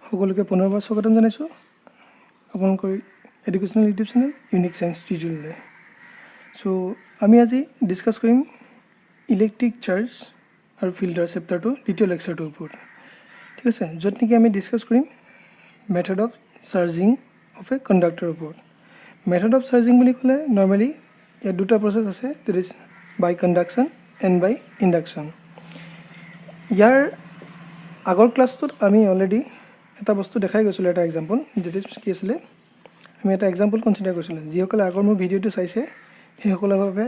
সকলোকে পুনৰবাৰ স্বাগতম জনাইছোঁ আপোনালোকৰ educational YouTube channel unique science টিউটৰিয়েললৈ। সো আমি আজি ডিছকাছ কৰিম ইলেক্ট্ৰিক চাৰ্জ আৰু ফিল্টাৰ চেপ্টাৰটো দ্বিতীয় লেকচাৰটোৰ ওপৰত, ঠিক আছে, য'ত নেকি আমি ডিছকাছ কৰিম মেথড অফ চাৰ্জিং অফ এ কণ্ডাক্টৰৰ ওপৰত। মেথড অফ চাৰ্জিং বুলি ক'লে নৰ্মেলি ইয়াত দুটা প্ৰচেছ আছে, that is by conduction and by induction. ইয়াৰ আগৰ ক্লাছটোত আমি অলৰেডি এটা বস্তু দেখাই গৈছিলোঁ, এটা এক্সাম্পল, ডেট ইজ কি আছিলে, আমি এটা এক্সাম্পল কনচিডাৰ কৰিছিলোঁ। যিসকলে আগৰ মোৰ ভিডিঅ'টো চাইছে সেইসকলৰ বাবে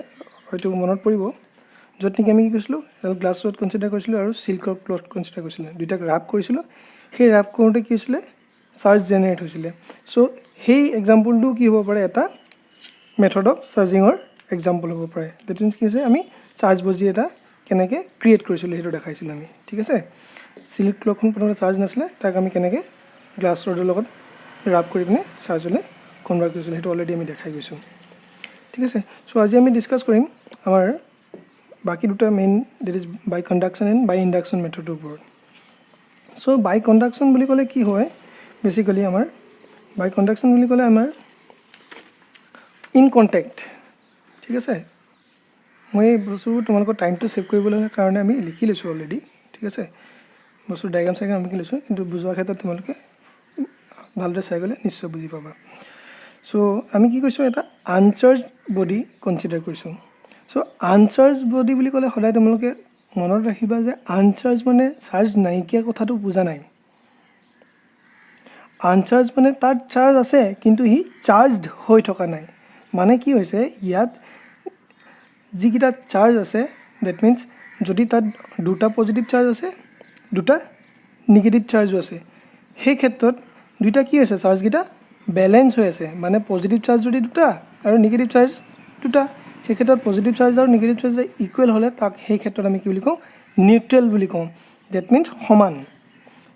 হয়তো মনত পৰিব, য'ত নেকি আমি কি কৰিছিলোঁ, এডাল গ্লাছ ৰড কনচিডাৰ কৰিছিলোঁ আৰু চিল্কৰ ক্লথ কনচিডাৰ কৰিছিলোঁ, দুইটাক ৰাপ কৰিছিলোঁ। সেই ৰাপ কৰোঁতে কি হৈছিলে, চাৰ্জ জেনেৰেট হৈছিলে। চ' সেই এক্সাম্পলটো কি হ'ব পাৰে, এটা মেথড অফ চাৰ্জিঙৰ এক্সাম্পল হ'ব পাৰে। ডেট মিনছ কি হৈছে, আমি চাৰ্জ বজি এটা কেনেকৈ ক্ৰিয়েট কৰিছিলোঁ সেইটো দেখাইছিলোঁ আমি, ঠিক আছে। চিল্ক ক্লথখন প্ৰথমতে চাৰ্জ নাছিলে, তাক আমি কেনেকৈ গ্লাছ ৰডৰ লগত ৰাপ কৰি পিনে চাৰ্জলৈ কনভাৰ্ট কৰিছিলোঁ সেইটো অলৰেডি আমি দেখাই গৈছোঁ, ঠিক আছে। চ' আজি আমি ডিছকাছ কৰিম আমাৰ বাকী দুটা main, that is by conduction and by induction মেথডৰ ওপৰত। চ' বাই কণ্ডাকশ্যন বুলি ক'লে কি হয়, বেচিকেলি আমাৰ বাই কণ্ডাকশ্যন বুলি ক'লে আমাৰ ইন কণ্টেক্ট, ঠিক আছে। মই এই বস্তুবোৰ তোমালোকৰ টাইমটো ছেভ কৰিবলৈ কাৰণে আমি লিখি লৈছোঁ অলৰেডি, ঠিক আছে। বস্তুৰ ডায়েগ্ৰাম চাইগ্ৰাম আমি লিখি লৈছোঁ, কিন্তু বুজোৱাৰ ক্ষেত্ৰত তোমালোকে ভালদৰে চাই গ'লে নিশ্চয় বুজি পাবা। চ' আমি কি কৈছোঁ, এটা আনচাৰ্জ বডি কনচিডাৰ কৰিছোঁ। চ' আনচাৰ্জ বডি বুলি ক'লে সদায় তোমালোকে মনত ৰাখিবা যে আনচাৰ্জ মানে চাৰ্জ নাইকিয়া কথাটো বুজা নাই। আনচাৰ্জ মানে তাত চাৰ্জ আছে কিন্তু সি চাৰ্জড হৈ থকা নাই। মানে কি হৈছে, ইয়াত যিকেইটা চাৰ্জ আছে, ডেট মিনছ যদি তাত দুটা পজিটিভ চাৰ্জ আছে, দুটা নিগেটিভ চাৰ্জো আছে, সেই ক্ষেত্ৰত দুইটা কি হৈছে, চাৰ্জকেইটা বেলেঞ্চ হৈ আছে। মানে পজিটিভ চাৰ্জ যদি দুটা আৰু নিগেটিভ চাৰ্জ দুটা, সেই ক্ষেত্ৰত পজিটিভ চাৰ্জ আৰু নিগেটিভ চাৰ্জ ইকুৱেল হ'লে তাক সেই ক্ষেত্ৰত আমি কি বুলি কওঁ, নিউট্ৰেল বুলি কওঁ, ডেট মিনছ সমান।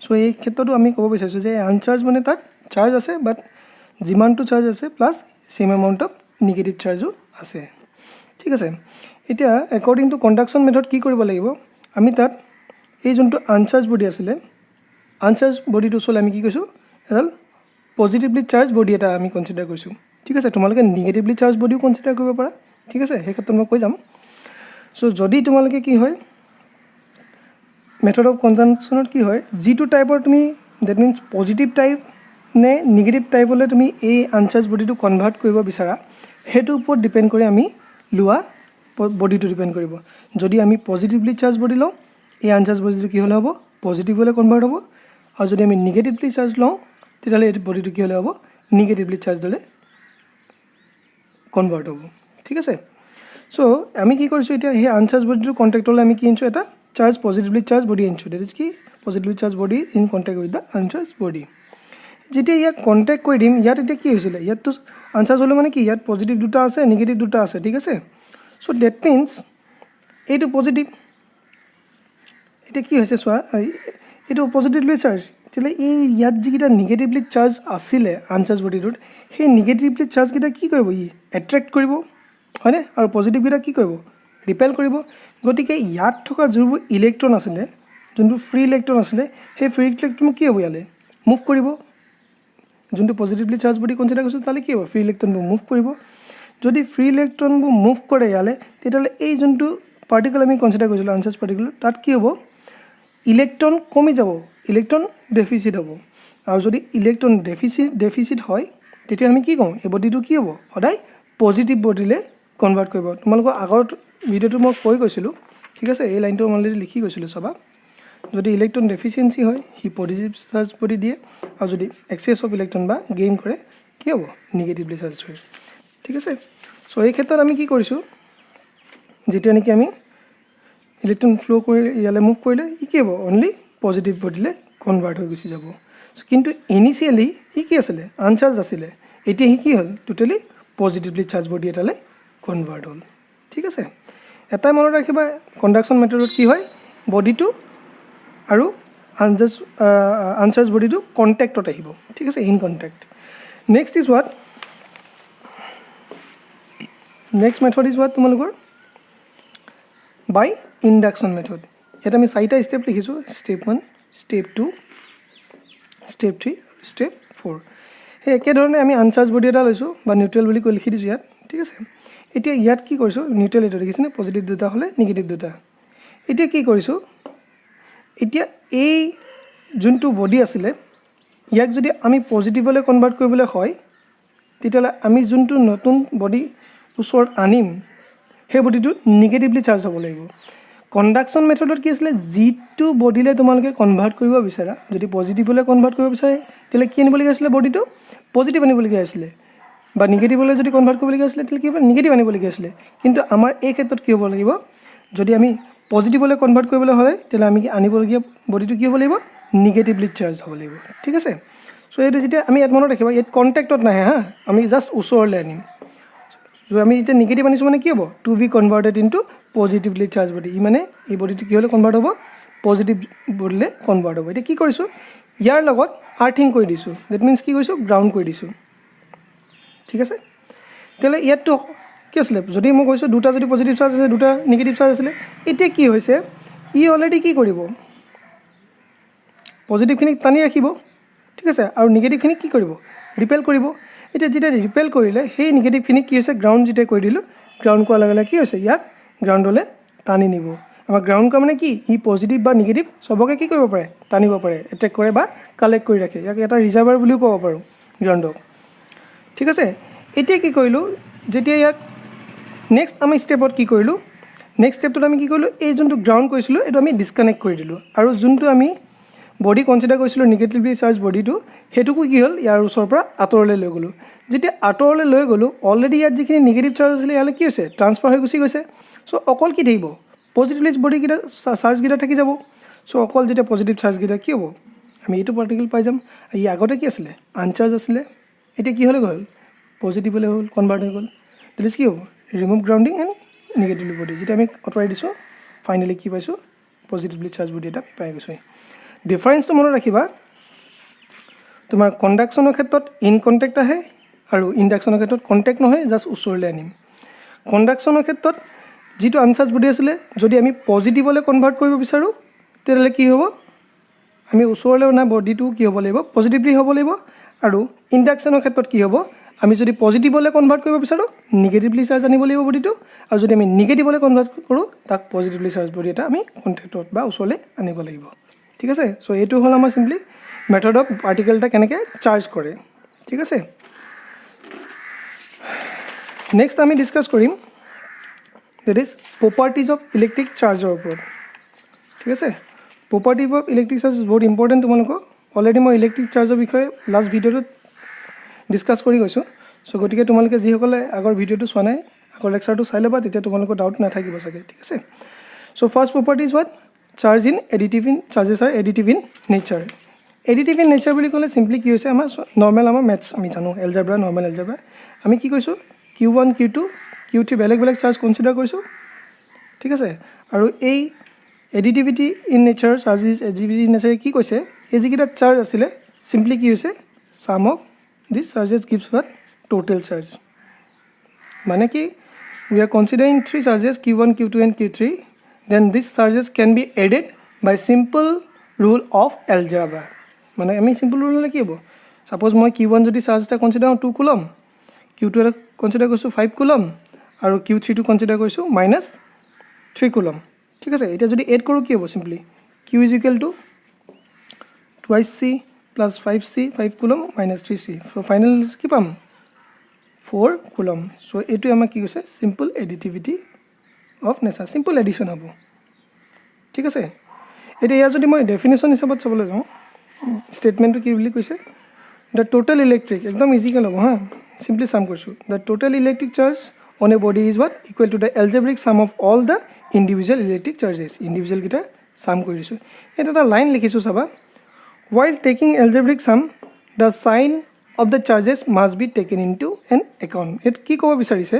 চ' এই ক্ষেত্ৰতো আমি ক'ব বিচাৰিছোঁ যে আনচাৰ্জ মানে তাত চাৰ্জ আছে, বাট যিমানটো চাৰ্জ আছে plus same amount of negative চাৰ্জো আছে, ঠিক আছে। এতিয়া একৰ্ডিং টু কণ্ডাকশ্যন মেথড কি কৰিব লাগিব, আমি তাত এই যোনটো আনচাৰ্জ বডি আছিলে, আনচাৰ্জ বডিটো ওচৰলৈ আমি কি কৈছোঁ, এডাল পজিটিভলি চাৰ্জ বডি এটা আমি কনচিডাৰ কৰিছোঁ, ঠিক আছে। তোমালোকে নিগেটিভলি চাৰ্জ বডিও কনচিডাৰ কৰিব পাৰা, ঠিক আছে, সেই ক্ষেত্ৰত মই কৈ যাম। চ' যদি তোমালোকে কি হয়, মেথড অফ কনজাংশ্যনত কি হয়, যিটো টাইপৰ তুমি ডেট মিনছ পজিটিভ টাইপ নে নিগেটিভ টাইপলৈ তুমি এই আনচাৰ্জ বডিটো কনভাৰ্ট কৰিব বিচাৰা, সেইটোৰ ওপৰত ডিপেণ্ড কৰি আমি লোৱা বডিটো ডিপেণ্ড কৰিব। যদি আমি পজিটিভলি চাৰ্জ বডি লওঁ, এই আনচাৰ্জ বডিটো কি হ'লে হ'ব, পজিটিভলৈ কনভাৰ্ট হ'ব, আৰু যদি আমি নিগেটিভলি চাৰ্জ লওঁ তেতিয়াহ'লে এই বডিটো কি হ'লে হ'ব, নিগেটিভলি চাৰ্জ ল'লে কনভাৰ্ট হ'ব, ঠিক আছে। চ' আমি কি কৰিছোঁ এতিয়া, সেই আনচাৰ্জ বডিটোৰ কণ্টেক্টলৈ আমি কি আনিছোঁ, এটা চাৰ্জ পজিটিভলি চাৰ্জ বডি আনিছোঁ, ডেট ইজ কি positively charge body in contact with the uncharged body. যেতিয়া ইয়াক কণ্টেক্ট কৰি দিম, ইয়াত এতিয়া কি হৈছিলে, ইয়াততো আনচাৰ্জ হ'লে মানে কি, ইয়াত পজিটিভ দুটা আছে, নিগেটিভ দুটা আছে, ঠিক আছে। চ' ডেট মিনছ এইটো পজিটিভ, এতিয়া কি হৈছে চোৱা, এইটো পজিটিভলি চাৰ্জ, তেতিয়াহ'লে এই ইয়াত যিকেইটা নিগেটিভলি চাৰ্জ আছিলে আনচাৰ্জ বডিটোত, সেই নিগেটিভলি চাৰ্জকেইটা কি কৰিব, ই এট্ৰেক্ট কৰিব, হয়নে, আৰু পজিটিভকেইটা কি কৰিব, ৰিপেল কৰিব। গতিকে ইয়াত থকা যোনবোৰ ইলেক্ট্ৰন আছিলে, যোনবোৰ ফ্ৰী ইলেক্ট্ৰন আছিলে, সেই ফ্ৰী ইলেক্ট্ৰন কি হ'ব, ইয়ালৈ মুভ কৰিব। যোনটো পজিটিভলি চাৰ্জ বডি কনচিডাৰ কৰিছোঁ তালৈ কি হ'ব, ফ্ৰী ইলেক্ট্ৰনবোৰ মুভ কৰিব। যদি ফ্ৰী ইলেক্ট্ৰনবোৰ মুভ কৰে ইয়ালৈ, তেতিয়াহ'লে এই যোনটো পাৰ্টিকল আমি কনচিডাৰ কৰিছিলোঁ আনচাৰ্জ পাৰ্টিকল, তাত কি হ'ব, ইলেক্ট্ৰন কমি যাব, ইলেক্ট্ৰন ডেফিচিট হ'ব। আৰু যদি ইলেক্ট্ৰন ডেফিচিট হয়, তেতিয়া আমি কি কওঁ, এই বডিটো কি হ'ব, সদায় পজিটিভ বডিলৈ কনভাৰ্ট কৰিব। তোমালোকৰ আগৰ ভিডিঅ'টো মই কৈ গৈছিলোঁ, ঠিক আছে, এই লাইনটো মই অলৰেডি লিখি গৈছিলোঁ চাবা। যদি ইলেক্ট্ৰন ডেফিচিয়েঞ্চি হয়, সি পজিটিভ চাৰ্জ বডি দিয়ে, আৰু যদি এক্সেছ অফ ইলেক্ট্ৰন বা গেইন কৰে, কি হ'ব, নিগেটিভলি চাৰ্জ হয়, ঠিক আছে। চ' এই ক্ষেত্ৰত আমি কি কৰিছোঁ, যেতিয়া নেকি আমি ইলেক্ট্ৰন ফ্ল' কৰি ইয়ালৈ মুভ কৰিলে, ই কি হ'ব, অনলি পজিটিভ বডিলৈ কনভাৰ্ট হৈ গুচি যাব। কিন্তু ইনিচিয়েলি ই কি আছিলে, আনচাৰ্জ আছিলে, এতিয়া সি কি হ'ল, টোটেলি পজিটিভলি চাৰ্জ বডি এটালৈ কনভাৰ্ট হ'ল, ঠিক আছে। এটাই মনত ৰাখিবা, কণ্ডাকশ্যন মেথডত কি হয়, বডিটো আৰু আনচাৰ্জ বডিটো কণ্টেক্টত আহিব, ঠিক আছে, in contact. Next is what, next method is what তোমালোকৰ বাই ইণ্ডাকশ্যন মেথড। ইয়াত আমি চাৰিটা ষ্টেপ লিখিছোঁ, ষ্টেপ 1, ষ্টেপ 2, ষ্টেপ 3 ষ্টেপ 4 সেই একেধৰণে আমি আনচাৰ্জ বডি এটা লৈছোঁ বা নিউট্ৰেল বুলি কৈ লিখি দিছোঁ ইয়াত ঠিক আছে এতিয়া ইয়াত কি কৰিছোঁ নিউট্ৰেল এইটো দেখিছেনে পজিটিভ দুটা হ'লে নিগেটিভ দুটা এতিয়া কি কৰিছোঁ এতিয়া এই যোনটো বডি আছিলে ইয়াক যদি আমি পজিটিভলৈ কনভাৰ্ট কৰিবলৈ হয় তেতিয়াহ'লে আমি যোনটো নতুন বডি ওচৰত আনিম সেই বডিটো নিগেটিভলি চাৰ্জ হ'ব লাগিব কণ্ডাকশ্যন মেথডত কি আছিলে যিটো বডিলৈ তোমালোকে কনভাৰ্ট কৰিব বিচাৰা যদি পজিটিভলৈ কনভাৰ্ট কৰিব বিচাৰে তেতিয়াহ'লে কি আনিবলগীয়া আছিলে বডিটো পজিটিভ আনিবলগীয়া আছিলে বা নিগেটিভলৈ যদি কনভাৰ্ট কৰিবলগীয়া আছিলে তেতিয়াহ'লে কি হ'ব নিগেটিভ আনিবলগীয়া আছিলে কিন্তু আমাৰ এই ক্ষেত্ৰত কি হ'ব লাগিব যদি আমি পজিটিভলৈ কনভাৰ্ট কৰিবলৈ হয় তেতিয়াহ'লে আমি আনিবলগীয়া বডিটো কি হ'ব লাগিব নিগেটিভলি চাৰ্জ হ'ব লাগিব ঠিক আছে চ' এইটো যেতিয়া আমি ইয়াত মনত ৰাখিবা ইয়াত কণ্টেক্টত নাহে হা আমি জাষ্ট ওচৰলৈ আনিম চ' আমি এতিয়া নিগেটিভ আনিছোঁ মানে কি হ'ব to be converted into positively charge body ই মানে এই বডিটো কি হ'লে কনভাৰ্ট হ'ব পজিটিভ বডিলৈ কনভাৰ্ট হ'ব এতিয়া কি কৰিছোঁ ইয়াৰ লগত আৰ্থিং কৰি দিছোঁ ডেট মিনছ কি কৰিছোঁ গ্ৰাউণ্ড কৰি দিছোঁ ঠিক আছে তেতিয়াহ'লে ইয়াততো কি আছিলে যদি মই কৈছোঁ দুটা যদি পজিটিভ চাৰ্জ আছে দুটা নিগেটিভ চাৰ্জ আছিলে এতিয়া কি হৈছে ই অলৰেডি কি কৰিব পজিটিভখিনিক টানি ৰাখিব ঠিক আছে আৰু নিগেটিভখিনিক কি কৰিব ৰিপেল কৰিব এতিয়া যেতিয়া ৰিপেল কৰিলে সেই নিগেটিভখিনিক কি হৈছে গ্ৰাউণ্ড যেতিয়া কৰি দিলোঁ গ্ৰাউণ্ড কৰাৰ লগে লগে কি হৈছে ইয়াক গ্ৰাউণ্ডলৈ টানি নিব আমাৰ গ্ৰাউণ্ড কৰা মানে কি ই পজিটিভ বা নিগেটিভ চবকে কি কৰিব পাৰে টানিব পাৰে এট্ৰেক্ট কৰে বা কালেক্ট কৰি ৰাখে ইয়াক এটা ৰিজাৰ্ভাৰ বুলিও ক'ব পাৰোঁ গ্ৰাউণ্ডক ঠিক আছে এতিয়া কি কৰিলোঁ যেতিয়া ইয়াক নেক্সট আমি ষ্টেপত কি কৰিলোঁ নেক্সট ষ্টেপটোত আমি কি কৰিলোঁ এই যোনটো গ্ৰাউণ্ড কৰিছিলোঁ এইটো আমি ডিছকানেক্ট কৰি দিলোঁ আৰু যোনটো আমি বডি কনচিডাৰ কৰিছিলোঁ নিগেটিভলি চাৰ্জ বডিটো সেইটোকো কি হ'ল ইয়াৰ ওচৰৰ পৰা আঁতৰলৈ লৈ গ'লোঁ যেতিয়া আঁতৰলৈ লৈ গ'লোঁ অলৰেডি ইয়াত যিখিনি নিগেটিভ চাৰ্জ আছিলে ইয়ালৈ কি হৈছে ট্ৰান্সফাৰ হৈ গুচি গৈছে চ' অকল কি থাকিব পজিটিভলি বডিকেইটা চাৰ্জকেইটা থাকি যাব চ' অকল যেতিয়া পজিটিভ চাৰ্জকেইটা কি হ'ব আমি এইটো পাৰ্টিকেল পাই যাম ই আগতে কি আছিলে আনচাৰ্জ আছিলে এতিয়া কি হ'লে গ'ল পজিটিভলৈ হ'ল কনভাৰ্ট হৈ গ'ল ডেট ইজ কি হ'ব remove grounding and negatively body যেতিয়া আমি আঁতৰাই দিছোঁ ফাইনেলি কি পাইছোঁ পজিটিভলি চাৰ্জ বডি এটা আমি পাই গৈছোঁ ডিফাৰেঞ্চটো মনত ৰাখিবা তোমাৰ কণ্ডাকশ্যনৰ ক্ষেত্ৰত ইন কণ্টেক্ট আহে আৰু ইণ্ডাকশ্যনৰ ক্ষেত্ৰত কণ্টেক্ট নহয় জাষ্ট ওচৰলৈ আনিম কণ্ডাকশ্যনৰ ক্ষেত্ৰত যিটো আনচাৰ্জ বডি আছিলে যদি আমি পজিটিভলৈ কনভাৰ্ট কৰিব বিচাৰোঁ তেতিয়াহ'লে কি হ'ব আমি ওচৰলৈ অনা বডিটো কি হ'ব লাগিব পজিটিভলি হ'ব লাগিব আৰু ইণ্ডাকশ্যনৰ ক্ষেত্ৰত কি হ'ব আমি যদি পজিটিভলৈ কনভাৰ্ট কৰিব বিচাৰোঁ নিগেটিভলি চাৰ্জ আনিব লাগিব বডিটো আৰু যদি আমি নিগেটিভলৈ কনভাৰ্ট কৰোঁ তাক পজিটিভলি চাৰ্জ বডি এটা আমি কণ্টেক্টত বা ওচৰলৈ আনিব লাগিব ঠিক আছে চ' এইটো হ'ল আমাৰ চিম্পলি মেথড অফ পাৰ্টিকেল এটা কেনেকৈ চাৰ্জ কৰে ঠিক আছে নেক্সট আমি ডিছকাছ কৰিম that is properties of electric চাৰ্জৰ ওপৰত ঠিক আছে property of electric charge is বহুত ইম্পৰ্টেণ্ট তোমালোকক অলৰেডি মই ইলেক্ট্ৰিক চাৰ্জৰ বিষয়ে লাষ্ট ভিডিঅ'টোত ডিছকাছ কৰি গৈছোঁ চ' গতিকে তোমালোকে যিসকলে আগৰ ভিডিঅ'টো চোৱা নাই আগৰ লেকচাৰটো চাই ল'বা তেতিয়া তোমালোকৰ ডাউট নাথাকিব চাগে ঠিক আছে so' first property is what charge in additive in charges are additive in nature additive in nature বুলি ক'লে চিম্পলি কি হৈছে আমাৰ নৰ্মেল আমাৰ মেথছ আমি জানো এলজেব্ৰা নৰ্মেল এলজেব্ৰা আমি কি কৈছোঁ Q1 Q2 Q3 বেলেগ বেলেগ চাৰ্জ কনচিডাৰ কৰিছোঁ ঠিক আছে আৰু এই additivity in nature charge is additivity in নেচাৰে কি কৈছে এই যিকেইটা চাৰ্জ আছিলে চিম্পলি কি হৈছে sum of this charges gives what total charge মানে কি we are considering three charges Q1 Q2 and Q3 then this charges can be added by simple rule of algebra মানে আমি চিম্পল ৰুল হ'লে কি হ'ব suppose মই Q1 যদি charge এটা কনচিডাৰ কৰোঁ 2 কুলম Q2 এটা কনচিডাৰ কৰিছোঁ 5 কুলম আৰু Q3টো কনচিডাৰ কৰিছোঁ -3 কুলম ঠিক আছে এতিয়া যদি এড কৰোঁ কি হ'ব simply Q is equal to 2C plus 5C 5 coulomb -3C so' final কি পাম 4 কুলম চ' এইটোৱে আমাক কি কৈছে simple additivity of nature simple addition হ'ব ঠিক আছে এতিয়া ইয়াৰ যদি মই ডেফিনেশ্যন হিচাপত চাবলৈ যাওঁ ষ্টেটমেণ্টটো কি বুলি কৈছে দ্য টোটেল ইলেক্ট্ৰিক একদম ইজিকৈ ল'ব হা চিম্পলি চাম কৰিছোঁ the total electric charge on a body is what equal to the algebraic sum of all the individual electric charges ইণ্ডিভিজুৱেলকেইটাৰ চাম কৰি দিছোঁ ইয়াত এটা লাইন লিখিছোঁ চাবা while taking algebraic sum the sign of the charges must be taken into an account it কি ক'ব বিচাৰিছে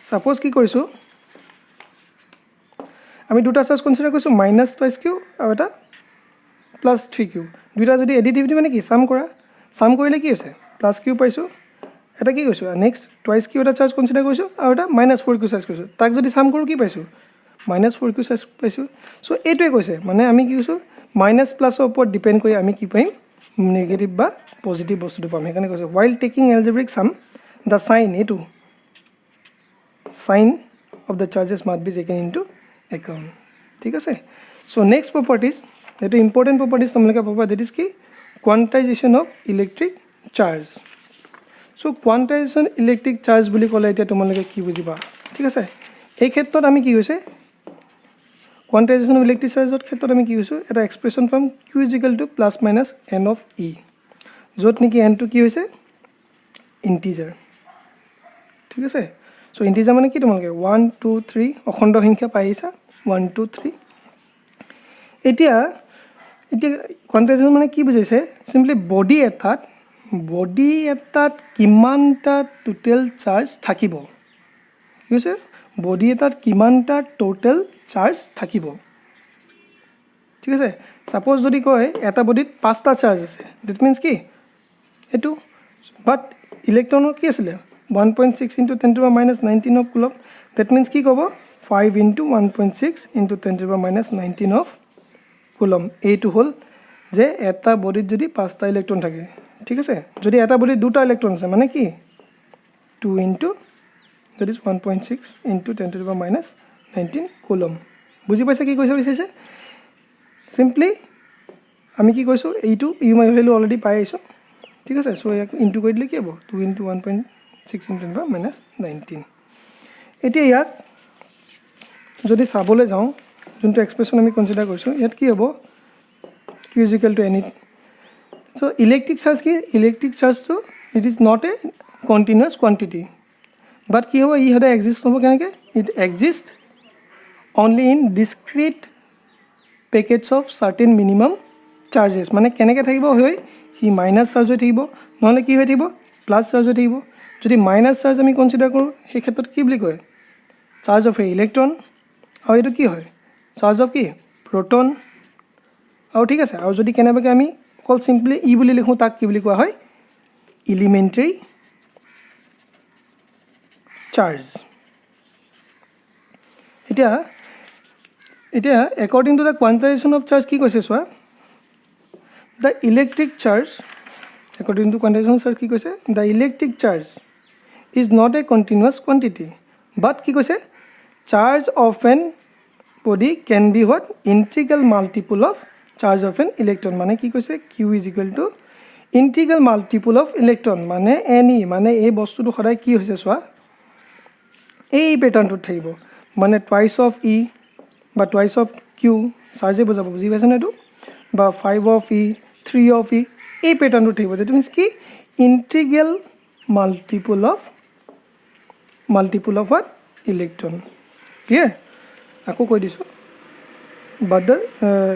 সাপোজ কি কৰিছোঁ আমি দুটা চাৰ্জ কনচিডাৰ কৰিছোঁ -2q আৰু এটা +3q দুটা যদি এডিটিভিটি মানে কি সাম কৰা সাম কৰিলে কি হৈছে +q পাইছোঁ এটা কি কৈছোঁ নেক্সট 2q এটা চাৰ্জ কনচিডাৰ কৰিছোঁ আৰু এটা -4q চাৰ্জ কৰিছোঁ তাক যদি সাম কৰোঁ কি পাইছোঁ -4q চাৰ্জ পাইছোঁ চ' এইটোৱে কৈছে মানে আমি কি কৈছোঁ মাইনাছ প্লাছৰ ওপৰত ডিপেণ্ড কৰি আমি কি পাৰিম নেগেটিভ বা পজিটিভ বস্তুটো পাম সেইকাৰণে কৈছে while taking algebraic sum the sign এইটো sign of the charges must be taken into account ঠিক আছে চ' নেক্সট প্ৰপাৰ্টিজ এইটো ইম্পৰ্টেণ্ট প্ৰপাৰ্টিজ তোমালোকে পাবা ডেট ইজ কি quantization of electric charge so' quantization electric charge বুলি ক'লে এতিয়া তোমালোকে কি বুজিবা ঠিক আছে এই ক্ষেত্ৰত আমি কি হৈছে কোৱান্টাইজেশ্যন অফ ইলেক্ট্ৰিক চাৰ্জৰ ক্ষেত্ৰত আমি কি কৈছোঁ এটা এক্সপ্ৰেশ্যন পাম Q is equal to plus minus n of e য'ত নেকি এনটো কি হৈছে ইণ্টিজাৰ ঠিক আছে চ' ইণ্টিজাৰ মানে কি তোমালোকে 1 2 3 অখণ্ড সংখ্যা পাই আহিছা 1 2 3 এতিয়া কোৱান্টাইজেশ্যন মানে কি বুজাইছে চিম্পলি বডি এটাত কিমানটা টোটেল চাৰ্জ থাকিব কি হৈছে বডি এটাত কিমানটা টোটেল চাৰ্জ থাকিব ঠিক আছে সাপোজ যদি কয় এটা বডিত 5টা চাৰ্জ আছে দ্যাট মিন্স কি এটো বাট ইলেক্ট্ৰনৰ কি আছিল 1.6 into 10 to the minus 19 of coulomb that means কি ক'ব 5 into 1.6 into 10 to the minus 19 of coulomb এইটো হ'ল যে এটা বডিত যদি 5টা ইলেক্ট্ৰন থাকে ঠিক আছে যদি এটা বডিত দুটা ইলেক্ট্ৰন আছে মানে কি 2 into that is 1.6 into 10 to the minus 19 coulomb বুজি পাইছে কি কৈছে বিচাৰিছে সিম্পলি আমি কি কৈছো এইটো ইউ মাই ভ্যালু অলৰেডি পাই আইছো ঠিক আছে সো ইয়াক ইনটু কৰি দিলে কি হ'ব 2 into 1.6 into 10 to the minus 19 এতিয়া ইয়াত যদি সাবলে যাও যোনটো এক্সপ্ৰেছন আমি কনসিডাৰ কৰিছো ইয়াত কি হ'ব q is equal to n so electric charge to it is not a continuous quantity but কি হ'ব ই হদা এক্সিষ্ট হ'ব কেনেকে it exists only in discrete packets of certain minimum charges মানে কেনেকে থাকিব হয় হি মাইনাস চাৰ্জ হৈ থাকিব নহলে কি হৈ থাকিব প্লাস চাৰ্জ হৈ থাকিব যদি মাইনাস চাৰ্জ আমি কনসিডাৰ কৰো সেই ক্ষেত্ৰত কি বুলি কয় চাৰ্জ অফ এ ইলেক্ট্ৰন আৰু এটো কি হয় চাৰ্জ অফ কি প্ৰোটন আৰু ঠিক আছে আৰু যদি কেনেবাকে আমি অকল সিম্পলি ই বুলি লিখো তাক কি বুলি কোৱা হয় এলিমেন্টাৰী চাৰ্জ এতিয়া according to the quantization of charge কি কৈছে সোয়া the electric charge according to quantization charge কি কৈছে the electric charge is not a continuous quantity but কি কৈছে charge of an body can be what integral multiple of charge of an electron মানে কি কৈছে q is equal to integral multiple of electron মানে any মানে এই বস্তুটো সদায় কি হৈছে সোয়া এই প্যাটাৰ্ণটো থাকিব মানে twice of e বা twice of q চাৰ্জে বুজাব বুজি পাইছ না এটো বা 5 of e 3 of e এই প্যাটাৰ্ণটো থাকিব দ্যাট মিন্স কি integral multiple of what electron clear আকৌ কৈ দিছো but the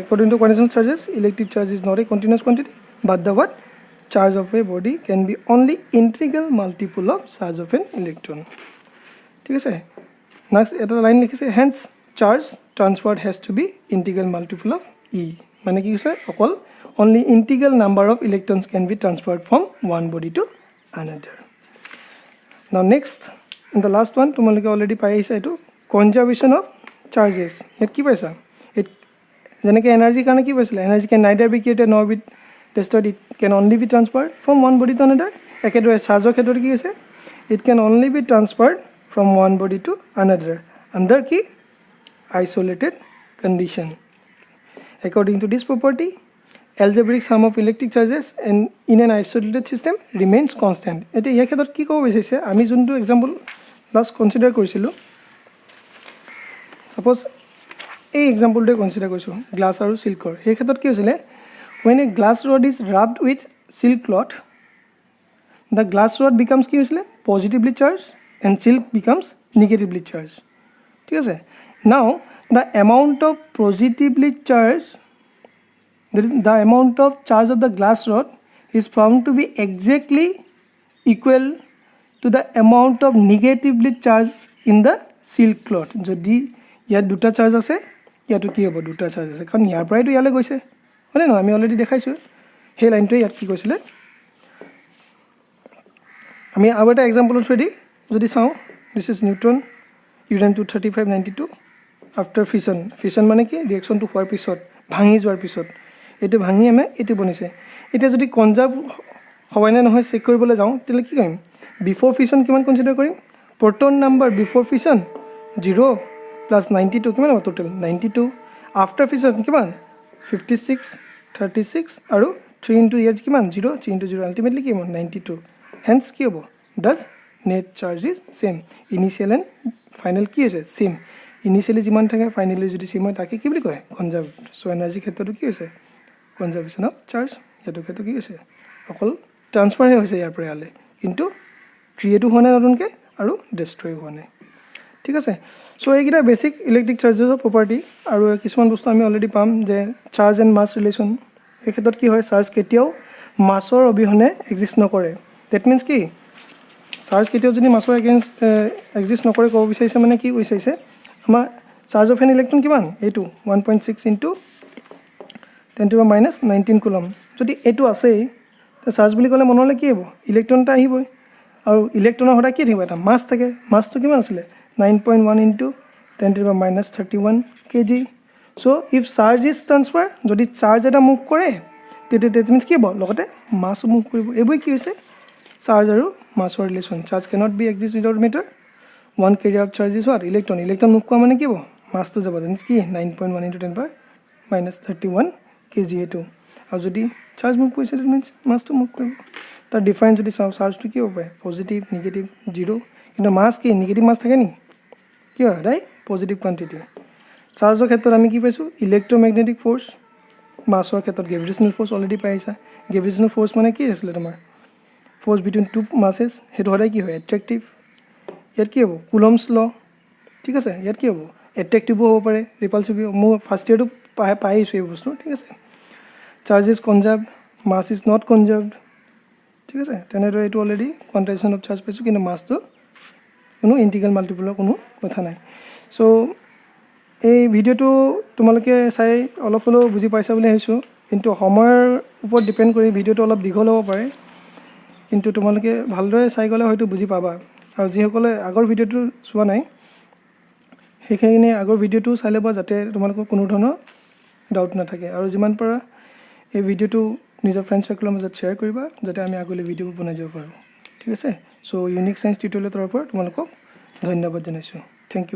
according to quantization charges electric charge is not a continuous quantity but the what charge of a body can be only integral multiple of charge of an electron ঠিক আছে next এটা line লিখিছে hence charge transferred has to be integral multiple of e মানে কি কৈছে অকল only integral number of electrons can be transferred from one body to another now next and the last one তোমালোকে already পাই আছে এটো conservation of charges ইয়াত কি পাইছা যেনেকৈ এনাৰ্জি কাৰণে কি পাইছিল energy can neither be created nor be destroyed it can only be transferred from one body to another একেদৰে চাৰ্জৰ ক্ষেত্ৰত কি আছে it can only be transferred from one body to another under key isolated condition according to this property algebraic sum of electric charges and in an isolated system remains constant এটা ইয়াৰ ক্ষেত্ৰত কি ক'ব বিচাৰিছে আমি যোনটো এক্সাম্পল লাষ্ট কনসিডাৰ কৰিছিলো suppose এই এক্সাম্পলটো consider কৰিছো গ্লাছ আৰু সিল্কৰ এই ক্ষেত্ৰত কি হৈছিল when a glass rod is rubbed with silk cloth the glass rod becomes কি হৈছিল positively charged and silk becomes negatively charged ঠিক আছে now the amount of positively charged the amount of charge of the glass rod is found to be exactly equal to the amount of negatively charged in the silk cloth যদি ইয়াত দুটা charge আছে ইয়াতো কি হ'ব দুটা charge আছে কাৰণ ইয়াৰ পৰাইতো ইয়ালে গৈছে মানে ন আমি অলৰেডি দেখাইছো সেই লাইনটো ইয়াত কি কৈছিলে আমি আৰু এটা এক্সাম্পল থ্ৰুদি যদি চাও this is Newton uranium 23592 after fission মানে কি ৰিয়েকশ্যনটো হোৱাৰ পিছত ভাঙি যোৱাৰ পিছত এইটো ভাঙি আমি এইটো বনিছে এতিয়া যদি কনজাৰ্ভ হয় নে নহয় চেক কৰিবলৈ যাওঁ তেতিয়াহ'লে কি কৰিম বিফ'ৰ ফিছন কিমান কনচিডাৰ কৰিম proton number before fission 0 plus 92 কিমান হ'ব টোটেল 92 আফটাৰ ফিছন কিমান 56 36 আৰু 3 ইনটু ইয়াৰ কিমান 0 3 ইনটু 0 আল্টিমেটলি কি হ'ব 92 হেন্স কি হ'ব does net charge is same initial and final কি হৈছে সেম ইনিচিয়েলি যিমান থাকে ফাইনেলি যদি সেম হয় তাকে কি বুলি কয় কনজাৰ্ভ চ' এনাৰ্জি ক্ষেত্ৰতো কি হৈছে কনজাৰ্ভেশ্যন অফ চাৰ্জ সেইটো ক্ষেত্ৰত কি হৈছে অকল ট্ৰান্সফাৰহে হৈছে ইয়াৰ পৰা ইয়ালৈ কিন্তু ক্ৰিয়েটো হোৱা নাই নতুনকৈ আৰু ডেষ্ট্ৰয় হোৱা নাই ঠিক আছে চ' এইকেইটা বেছিক ইলেক্ট্ৰিক চাৰ্জেছৰ প্ৰপাৰ্টি আৰু কিছুমান বস্তু আমি অলৰেডি পাম যে চাৰ্জ এণ্ড মাছ ৰিলেশ্যন এই ক্ষেত্ৰত কি হয় চাৰ্জ কেতিয়াও মাছৰ অবিহনে এক্সিষ্ট নকৰে ডেট মিনছ কি চাৰ্জ কেতিয়াও যদি মাছৰ এক্সিষ্ট নকৰে ক'ব বিচাৰিছে মানে কি বিচাৰিছে আমাৰ চাৰ্জ অফ এন ইলেক্ট্ৰন কিমান এইটো 1.6 ইনটু 10⁻⁻19 কুলম যদি এইটো আছেই তো চাৰ্জ বুলি ক'লে মনলৈ কি হ'ব ইলেক্ট্ৰন এটা আহিবই আৰু ইলেক্ট্ৰনৰ সদায় কি থাকিব এটা মাছ থাকে মাছটো কিমান আছিলে 9.1 into 10⁻31 kg so' if charge is transfer যদি চাৰ্জ এটা মুভ কৰে তেতিয়া ডেট মিনছ কি হ'ব লগতে মাছো মুভ কৰিব এইবোৰে কি হৈছে চাৰ্জ আৰু মাছৰ relation charge cannot be exist without matter 1 carrier of charge is what electron move কৰা মানে কি হ'ব মাছটো যাব ডেট মিনছ কি 9.1 ইনটু 10⁻31 kg এইটো আৰু যদি চাৰ্জ মুভ কৰিছে ডেট মিনছ মাছটো মুভ কৰিব তাৰ ডিফাৰেঞ্চ যদি চাওঁ চাৰ্জটো কি হ'ব পাৰে পজিটিভ নিগেটিভ 0 কিন্তু মাছ কি নিগেটিভ মাছ থাকে নি কি হয় সদায় পজিটিভ কোৱান্টিটি চাৰ্জৰ ক্ষেত্ৰত আমি কি পাইছোঁ ইলেক্ট্ৰমেগনেটিক ফ'ৰ্চ মাছৰ ক্ষেত্ৰত গ্ৰেভিটেশ্যনেল ফ'ৰ্চ অলৰেডি পাইছা গ্ৰেভিটেশ্যনেল ফ'ৰ্চ মানে কি আছিলে তোমাৰ ফ'ৰ্চ বিটুইন টু মাছেছ সেইটো সদায় কি হয় এট্ৰেক্টিভ ইয়াত কি হ'ব কুলমছ ল ঠিক আছে ইয়াত কি হ'ব এট্ৰেক্টিভো হ'ব পাৰে ৰিপালচিভ মোৰ ফাৰ্ষ্ট ইয়েৰটো পাই আহিছোঁ এই বস্তু ঠিক আছে charge is conserve mass is not conserved ঠিক আছে তেনেদৰে এইটো অলৰেডি কনট্ৰেকশ্যন অফ চাৰ্জ পাইছোঁ কিন্তু মাছটো কোনো ইণ্টিগ্ৰেল মাল্টিপলৰ কোনো কথা নাই চ' এই ভিডিঅ'টো তোমালোকে চাই অলপ হ'লেও বুজি পাইছা বুলি ভাবিছোঁ কিন্তু সময়ৰ ওপৰত ডিপেণ্ড কৰি ভিডিঅ'টো অলপ দীঘল হ'ব পাৰে কিন্তু তোমালোকে ভালদৰে চাই গ'লে হয়তো বুজি পাবা আৰু যিসকলে আগৰ ভিডিঅ'টো চোৱা নাই সেইখিনি আগৰ ভিডিঅ'টো চাই ল'বা যাতে তোমালোকৰ কোনো ধৰণৰ ডাউট নাথাকে আৰু যিমান পাৰা এই ভিডিঅ'টো নিজৰ ফ্ৰেণ্ড চাৰ্কলৰ মাজত শ্বেয়াৰ কৰিবা যাতে আমি আগলৈ ভিডিঅ'বোৰ বনাই যাব পাৰোঁ ঠিক আছে চ' ইউনিক চায়েন্স টিউটৰিয়েলৰ তৰফৰ তোমালোকক ধন্যবাদ জনাইছোঁ থেংক ইউ